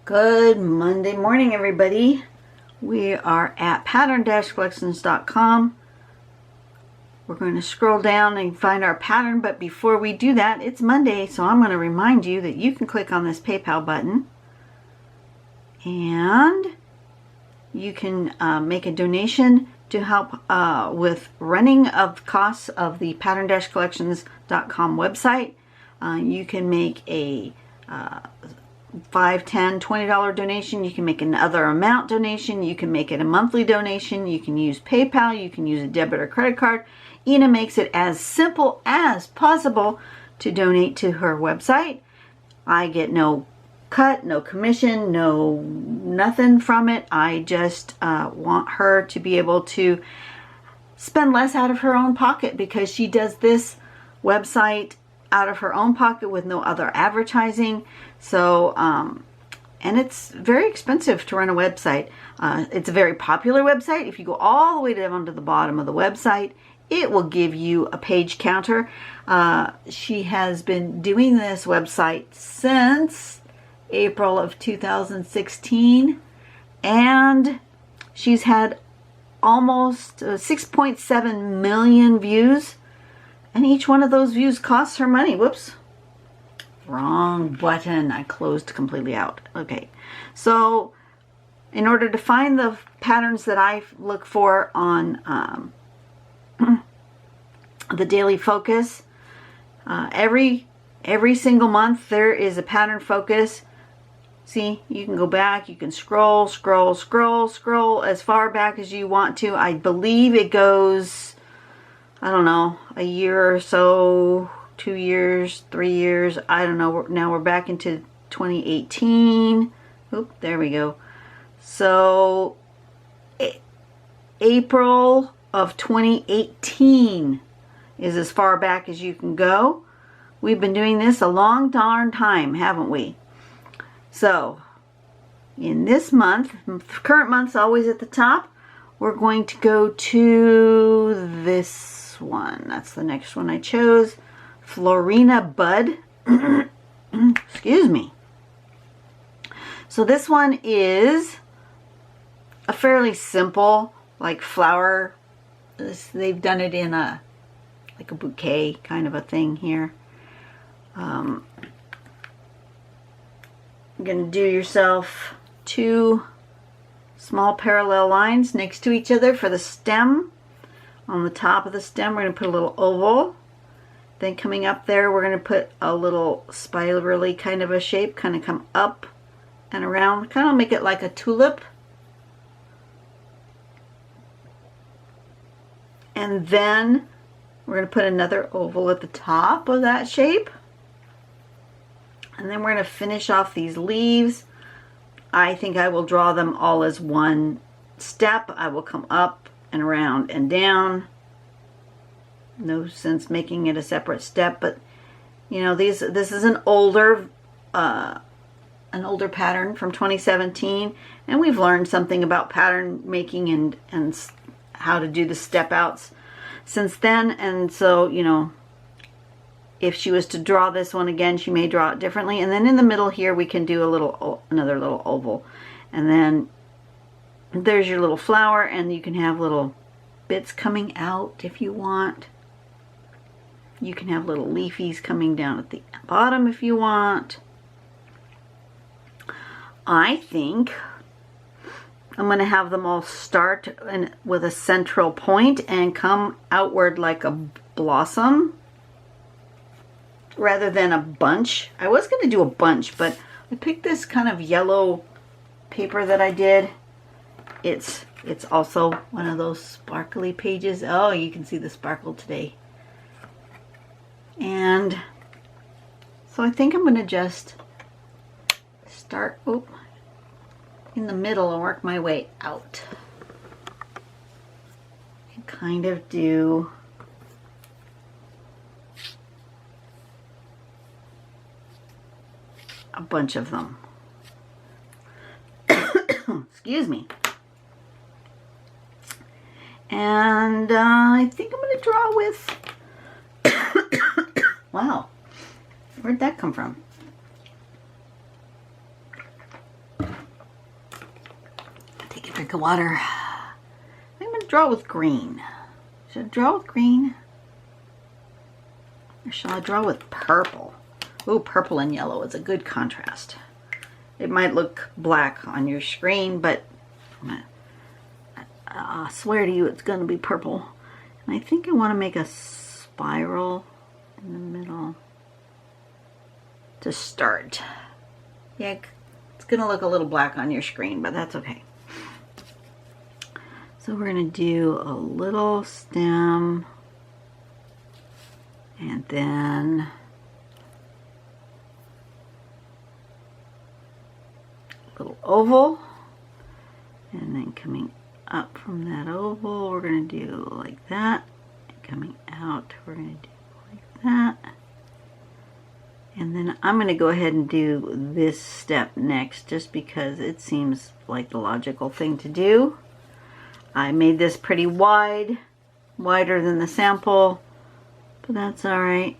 Good Monday morning, everybody. We are at pattern-collections.com. We're going to scroll down and find our pattern, but before we do that, it's Monday, so I'm going to remind you that you can click on this PayPal button and you can make a donation to help with running of costs of the pattern-collections.com website. You can make a $5, $10, $20 donation. You can make another amount donation. You can make it a monthly donation. You can use PayPal. You can use a debit or credit card. Ina makes it as simple as possible to donate to her website. I get no cut, no commission, no nothing from it. I just want her to be able to spend less out of her own pocket because she does this website out of her own pocket with no other advertising. So, and it's very expensive to run a website. It's a very popular website. If you go all the way down to the bottom of the website, it will give you a page counter. She has been doing this website since April of 2016, and she's had almost 6.7 million views. And each one of those views costs her money. Whoops. Wrong button. I closed completely out. Okay. So in order to find the patterns that I look for on the Daily Focus, every single month there is a pattern focus. See, you can go back. You can scroll as far back as you want to. I believe it goes, I don't know, a year or so, 2 years, 3 years. I don't know. Now we're back into 2018. Oop, there we go. So April of 2018 is as far back as you can go. We've been doing this a long darn time, haven't we? So in this month, current month's always at the top, we're going to go to this one. That's the next one I chose. Florina Bud. Excuse me. So this one is a fairly simple, like flower. They've done it in a like a bouquet kind of a thing here. You're going to do yourself 2 small parallel lines next to each other for the stem. On the top of the stem, we're going to put a little oval. Then coming up there, we're going to put a little spirally kind of a shape, kind of come up and around, kind of make it like a tulip. And then we're going to put another oval at the top of that shape. And then we're going to finish off these leaves. I think I will draw them all as one step. I will come up and around and down. No sense making it a separate step, but you know, this is an older pattern from 2017, and we've learned something about pattern making and how to do the step outs since then. And so, you know, if she was to draw this one again, she may draw it differently. And then in the middle here, we can do another little oval. And then there's your little flower, and you can have little bits coming out if you want. You can have little leafies coming down at the bottom if you want. I think I'm going to have them all start with a central point and come outward like a blossom rather than a bunch. I was going to do a bunch, but I picked this kind of yellow paper that I did. It's also one of those sparkly pages. Oh, you can see the sparkle today. And so I think I'm going to just start in the middle and work my way out. And kind of do a bunch of them. Excuse me. And I think I'm going to draw with Wow. Where'd that come from? Take a drink of water. I'm going to draw with green. Should I draw with green? Or shall I draw with purple? Ooh, purple and yellow is a good contrast. It might look black on your screen, but I swear to you it's going to be purple. And I think I want to make a spiral in the middle to start. Yeah, it's going to look a little black on your screen, but that's okay. So we're going to do a little stem and then a little oval, and then coming up from that oval we're going to do like that, and coming out we're going to do like that, and then I'm going to go ahead and do this step next just because it seems like the logical thing to do. I made this pretty wide, wider than the sample, but that's alright.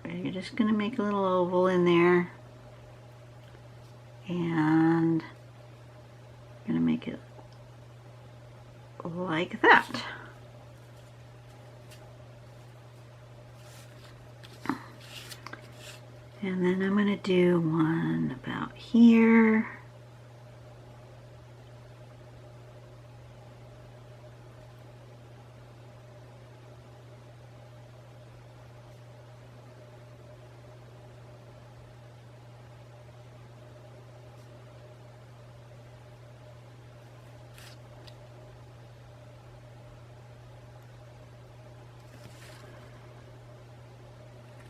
You're just going to make a little oval in there, and I'm going to make it like that. And then I'm going to do one about here.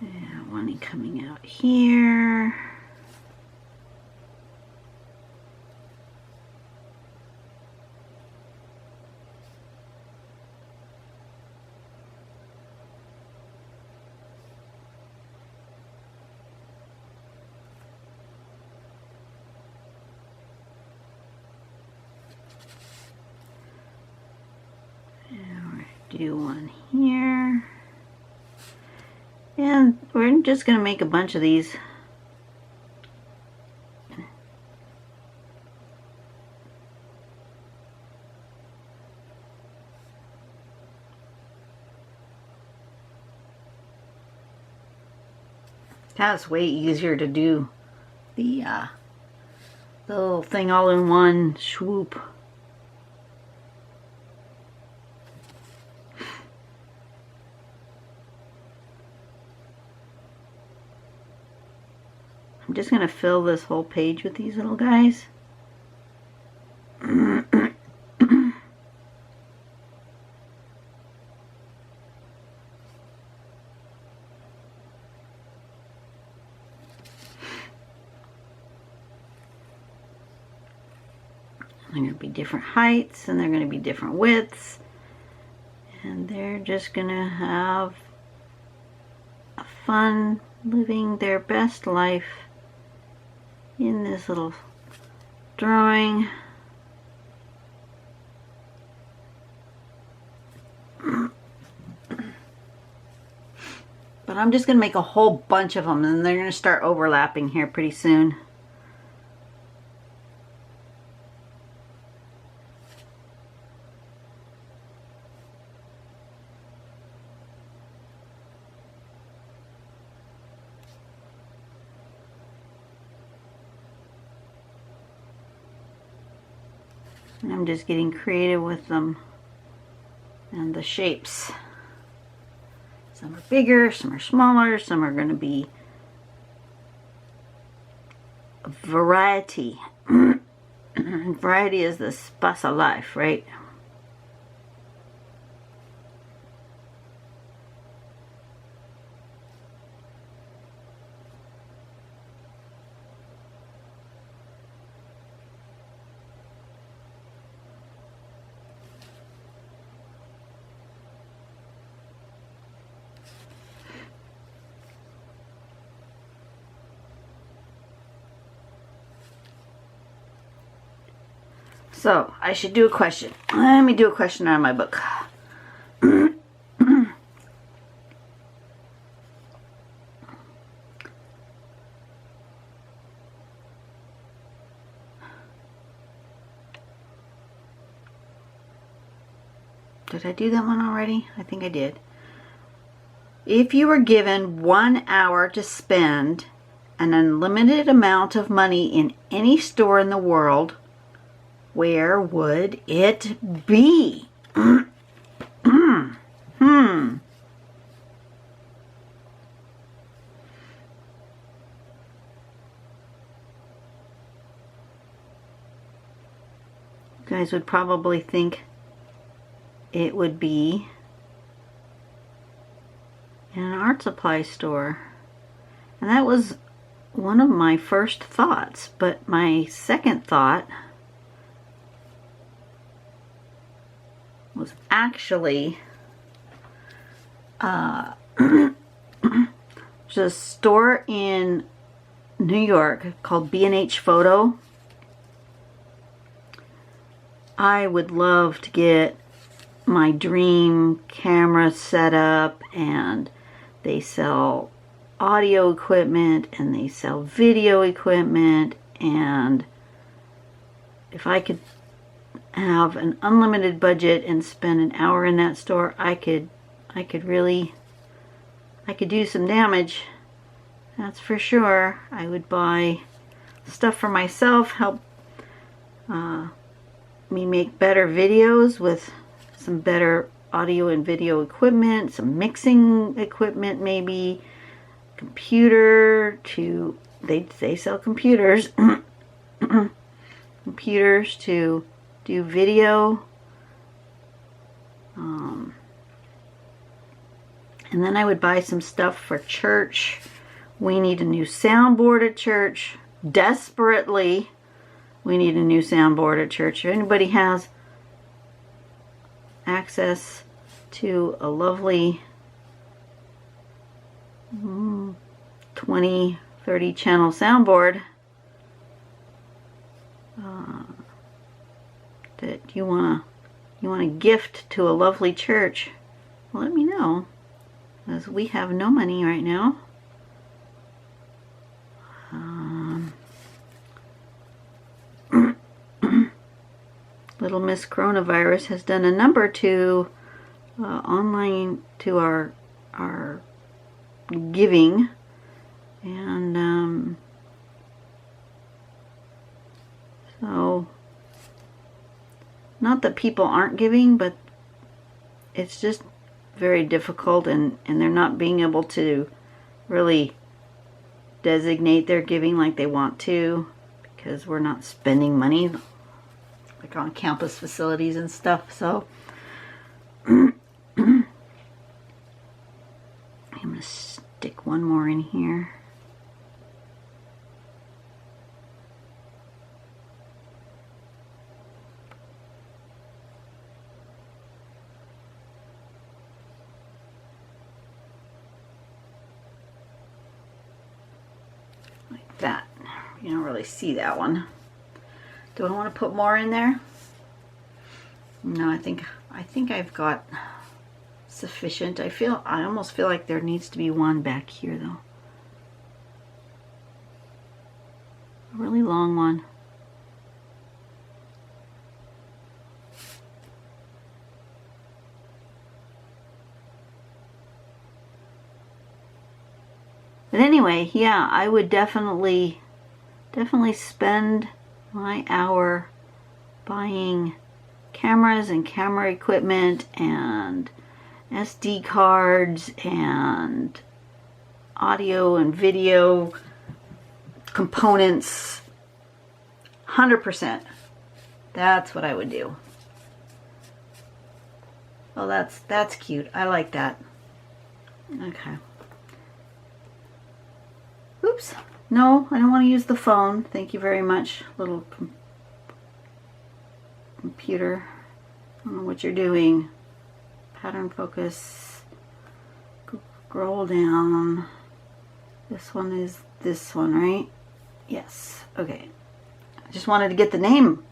And one coming out here. And we'll do one here. And we're just going to make a bunch of these. That's way easier to do the little thing all in one swoop. I'm just going to fill this whole page with these little guys. They're going to be different heights, and they're going to be different widths, and they're just going to have a fun living their best life in this little drawing. But I'm just going to make a whole bunch of them, and they're going to start overlapping here pretty soon. And I'm just getting creative with them and the shapes. Some are bigger, some are smaller, some are going to be a variety. Variety is the spice of life, right? So, I should do a question. Let me do a question out of my book. Did I do that one already? I think I did. If you were given 1 hour to spend an unlimited amount of money in any store in the world, where would it be? You guys would probably think it would be in an art supply store. And that was one of my first thoughts, but my second thought was actually there's a store in New York called B&H Photo. I would love to get my dream camera set up, and they sell audio equipment and they sell video equipment, and if I could have an unlimited budget and spend an hour in that store, I could do some damage. That's for sure. I would buy stuff for myself, help me make better videos with some better audio and video equipment, some mixing equipment, maybe computer to they sell computers computers to do video, and then I would buy some stuff for church. We need a new soundboard at church desperately. We need a new soundboard at church. If anybody has access to a lovely 20, 30 channel soundboard that you wanna gift to a lovely church, let me know, because we have no money right now. Little Miss Coronavirus has done a number to online to our giving, and so not that people aren't giving, but it's just very difficult, and they're not being able to really designate their giving like they want to, because we're not spending money like on campus facilities and stuff. So I'm gonna stick one more in here. Like that. You don't really see that one. Do I want to put more in there? No, I think I've got sufficient. I almost feel like there needs to be one back here though. A really long one. But anyway, yeah, I would definitely spend my hour buying cameras and camera equipment and SD cards and audio and video components. 100%. That's what I would do. Oh, that's cute. I like that. Okay. Oops. No, I don't want to use the phone. Thank you very much, little computer. I don't know what you're doing. Pattern focus. Scroll down. This one is this one, right? Yes. Okay. I just wanted to get the name.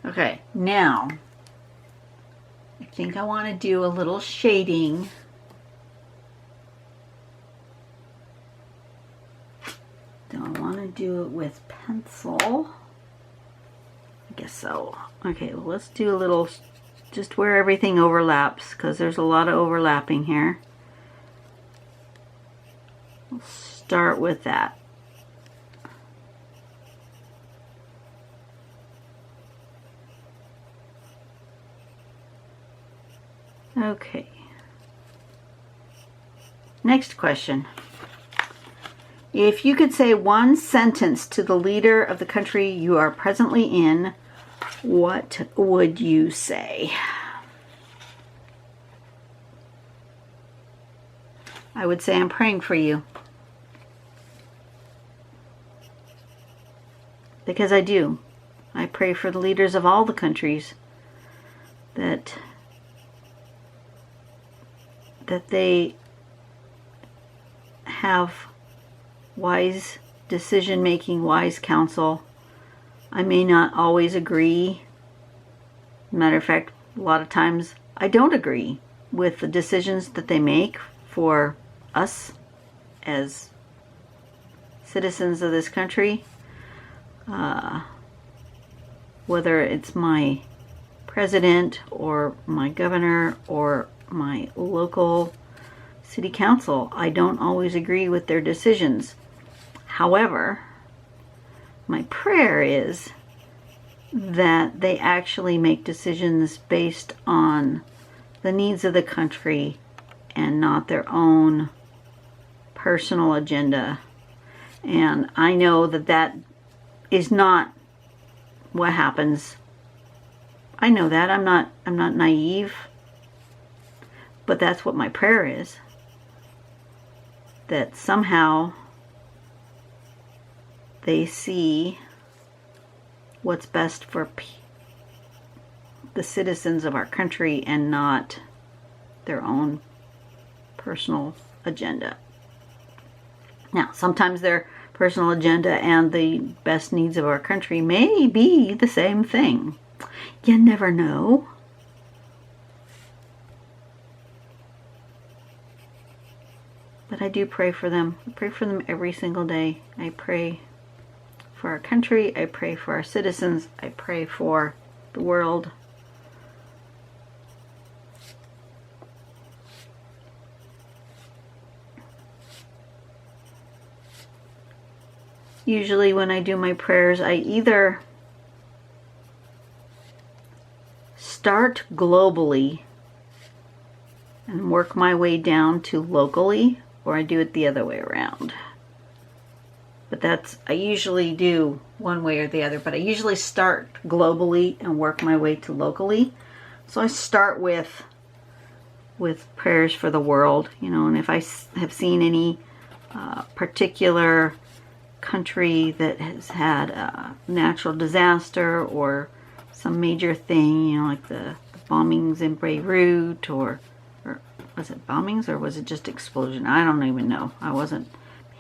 Okay, now I think I want to do a little shading do it with pencil. I guess so. Okay, well, let's do a little, just where everything overlaps, because there's a lot of overlapping here. We'll start with that. Okay. Next question. If you could say one sentence to the leader of the country you are presently in, what would you say? I would say I'm praying for you. Because I do. I pray for the leaders of all the countries that they have wise decision-making, wise counsel. I may not always agree. Matter of fact, a lot of times I don't agree with the decisions that they make for us as citizens of this country. Whether it's my president or my governor or my local city council, I don't always agree with their decisions. However, my prayer is that they actually make decisions based on the needs of the country and not their own personal agenda. And I know that that is not what happens. I know that. I'm not naive. But that's what my prayer is. That somehow they see what's best for the citizens of our country and not their own personal agenda. Now, sometimes their personal agenda and the best needs of our country may be the same thing. You never know. But I do pray for them. I pray for them every single day. I pray for our country. I pray for our citizens. I pray for the world. Usually when I do my prayers, I either start globally and work my way down to locally, or I do it the other way around. But I usually do one way or the other, but I usually start globally and work my way to locally. So I start with prayers for the world, and if I have seen any particular country that has had a natural disaster or some major thing, like the bombings in Beirut, or was it bombings or was it just explosion? I don't even know. I wasn't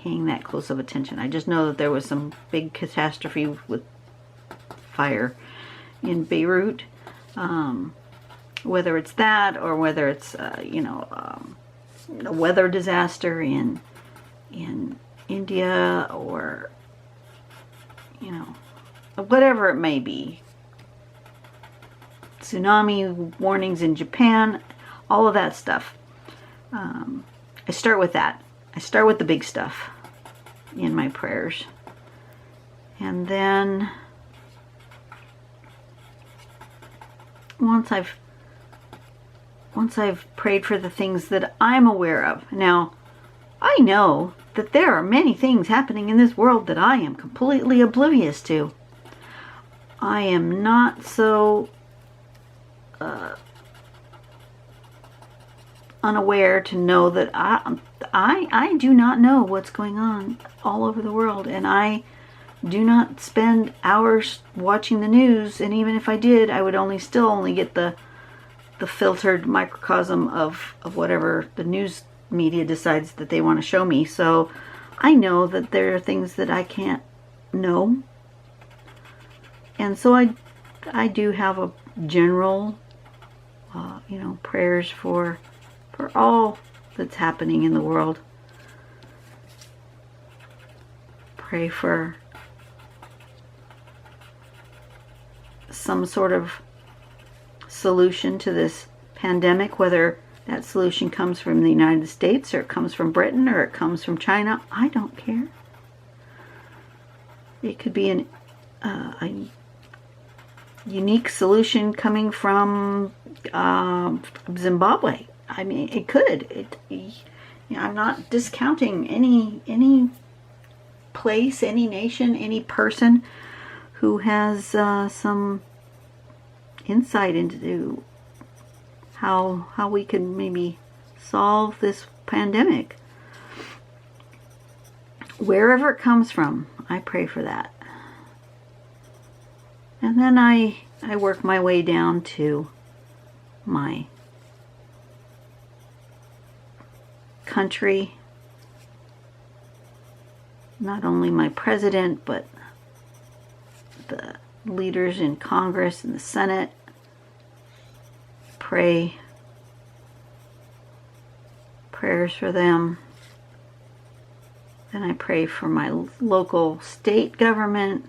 paying that close of attention. I just know that there was some big catastrophe with fire in Beirut. Whether it's that or whether it's a weather disaster in India, or whatever it may be, tsunami warnings in Japan, all of that stuff. I start with that. I start with the big stuff in my prayers, and then once I've prayed for the things that I'm aware of. Now, I know that there are many things happening in this world that I am completely oblivious to. I am not so unaware to know that I do not know what's going on all over the world, and I do not spend hours watching the news, and even if I did, I would still only get the filtered microcosm of whatever the news media decides that they want to show me. So I know that there are things that I can't know, and so I do have a general prayers for all that's happening in the world. Pray for some sort of solution to this pandemic, whether that solution comes from the United States or it comes from Britain or it comes from China. I don't care. It could be a unique solution coming from Zimbabwe. I mean, it could. I'm not discounting any place, any nation, any person who has some insight into how we can maybe solve this pandemic. Wherever it comes from, I pray for that. And then I work my way down to my country, not only my president, but the leaders in Congress and the Senate. Pray prayers for them. Then I pray for my local state government.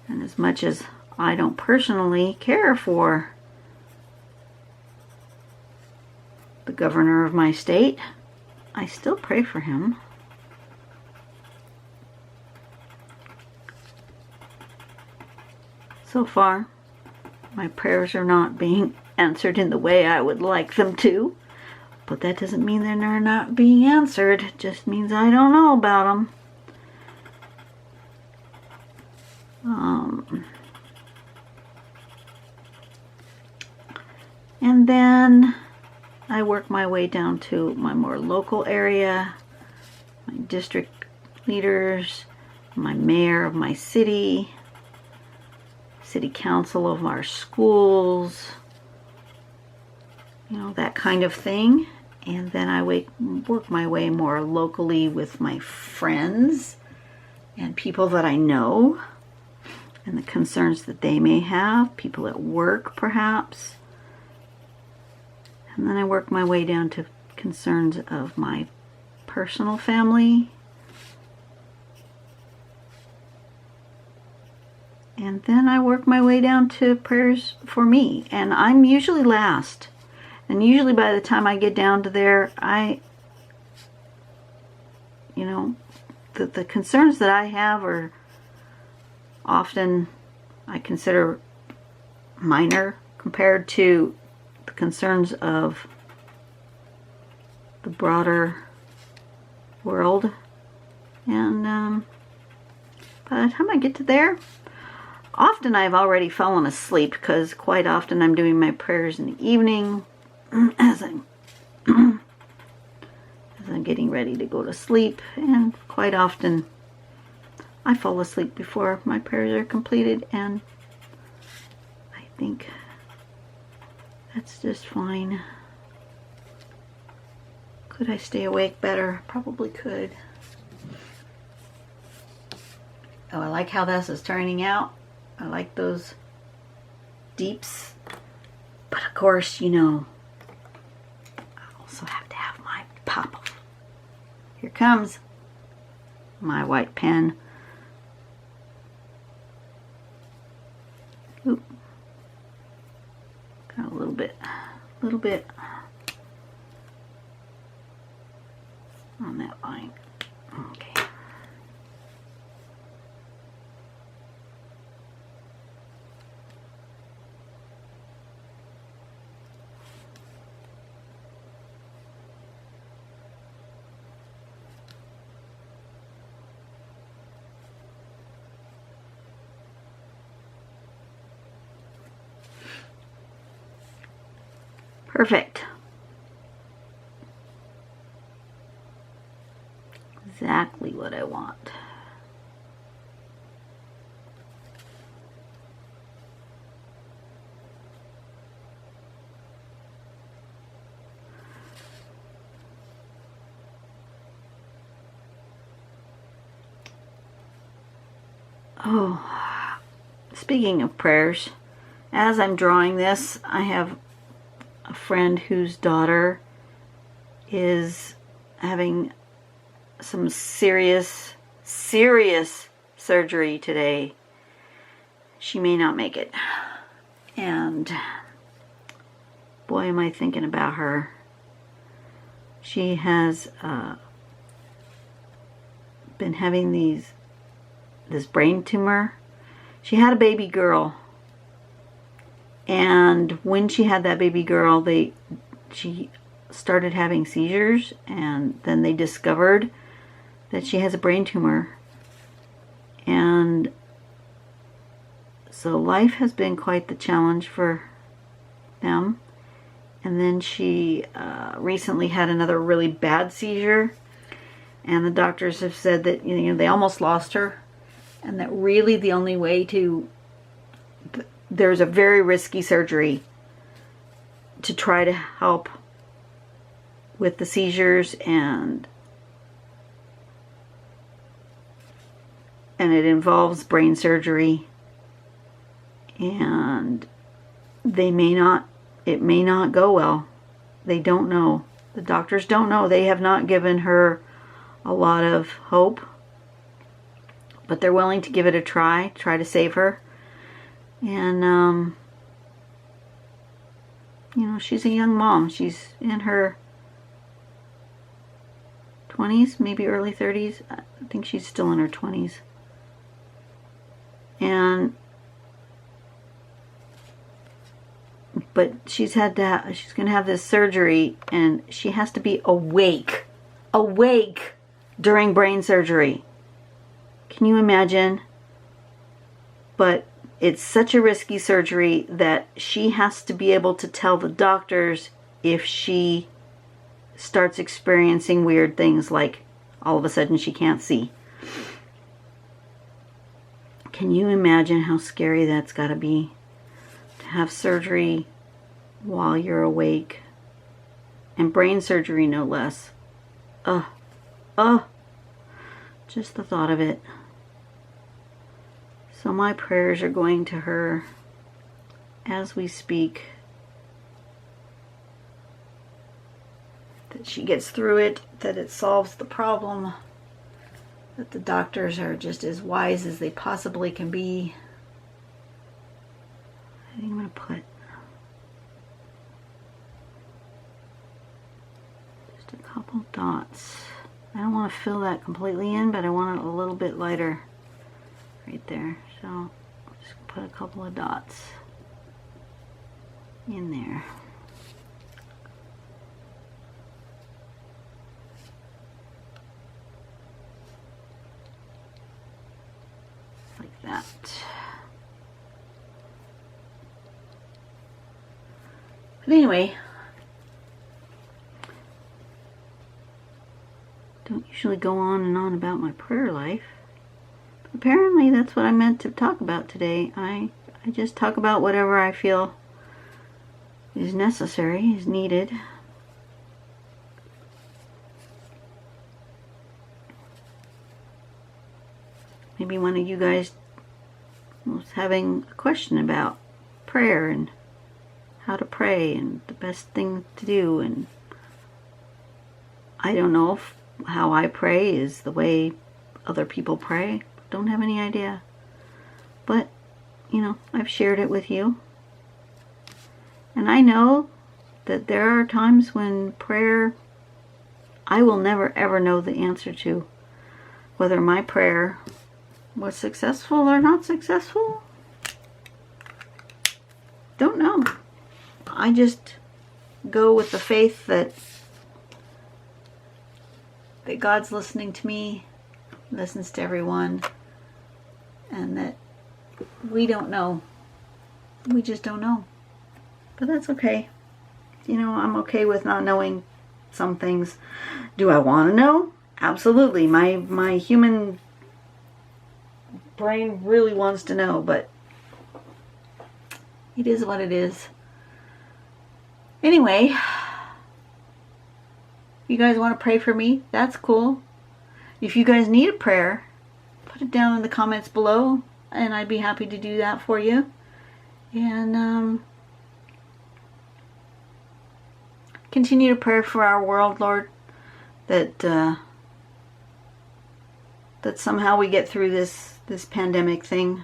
And as much as I don't personally care for the governor of my state, I still pray for him. So far, my prayers are not being answered in the way I would like them to, but that doesn't mean they're not being answered. It just means I don't know about them. And then I work my way down to my more local area, my district leaders, my mayor of my city, city council of our schools, that kind of thing. And then I work my way more locally with my friends and people that I know and the concerns that they may have, people at work perhaps. And then I work my way down to concerns of my personal family. And then I work my way down to prayers for me. And I'm usually last. And usually by the time I get down to there, the concerns that I have are often, I consider, minor compared to the concerns of the broader world. And by the time I get to there, often I've already fallen asleep, because quite often I'm doing my prayers in the evening as I'm getting ready to go to sleep, and quite often I fall asleep before my prayers are completed, and I think that's just fine. Could I stay awake better? Probably could. Oh, I like how this is turning out. I like those deeps. But of course, I also have to have my pop. Here comes my white pen. Oop. Got a little bit on that line. Okay. Perfect. Exactly what I want. Oh, speaking of prayers, as I'm drawing this, I have a friend whose daughter is having some serious surgery today. she may not make it. And boy, am I thinking about her. She has been having this brain tumor. She had a baby girl, and when she had that baby girl, she started having seizures, and then they discovered that she has a brain tumor. And so life has been quite the challenge for them. And then she recently had another really bad seizure, and the doctors have said that they almost lost her, and that really the only way there's a very risky surgery to try to help with the seizures, and it involves brain surgery, and it may not go well. They don't know. The doctors don't know. They have not given her a lot of hope, but they're willing to give it a try to save her. And she's a young mom. She's in her 20s, maybe early 30s. I think she's still in her 20s. But she's going to have this surgery, and she has to be awake during brain surgery. Can you imagine? But it's such a risky surgery that she has to be able to tell the doctors if she starts experiencing weird things, like all of a sudden she can't see. Can you imagine how scary that's got to be? To have surgery while you're awake. And brain surgery, no less. Just the thought of it. So my prayers are going to her as we speak, that she gets through it, that it solves the problem, that the doctors are just as wise as they possibly can be. I think I'm going to put just a couple dots. I don't want to fill that completely in, but I want it a little bit lighter right there. So I'll just put a couple of dots in there. Like that. But anyway, don't usually go on and on about my prayer life. Apparently that's what I meant to talk about today. I just talk about whatever I feel is necessary, is needed. Maybe one of you guys was having a question about prayer and how to pray and the best thing to do, and I don't know if how I pray is the way other people pray. Don't have any idea. But, I've shared it with you. And I know that there are times when prayer, I will never ever know the answer to whether my prayer was successful or not successful. Don't know. I just go with the faith that God's listening to me, listens to everyone, and that we don't know. We just don't know. But that's okay. I'm okay with not knowing some things. Do I want to know? Absolutely. My human brain really wants to know, but it is what it is. Anyway, if you guys want to pray for me, that's cool. If you guys need a prayer, put it down in the comments below, and I'd be happy to do that for you. And continue to pray for our world, Lord, that somehow we get through this pandemic thing.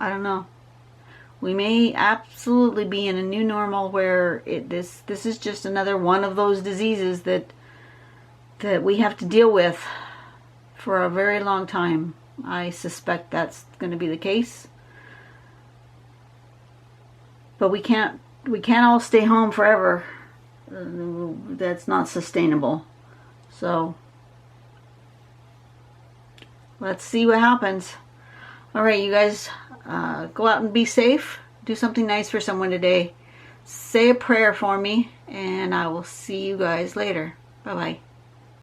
I don't know. We may absolutely be in a new normal where this is just another one of those diseases that we have to deal with for a very long time. I suspect that's going to be the case. But we can't all stay home forever. That's not sustainable. So let's see what happens. All right, you guys, go out and be safe. Do something nice for someone today. Say a prayer for me, and I will see you guys later. Bye-bye.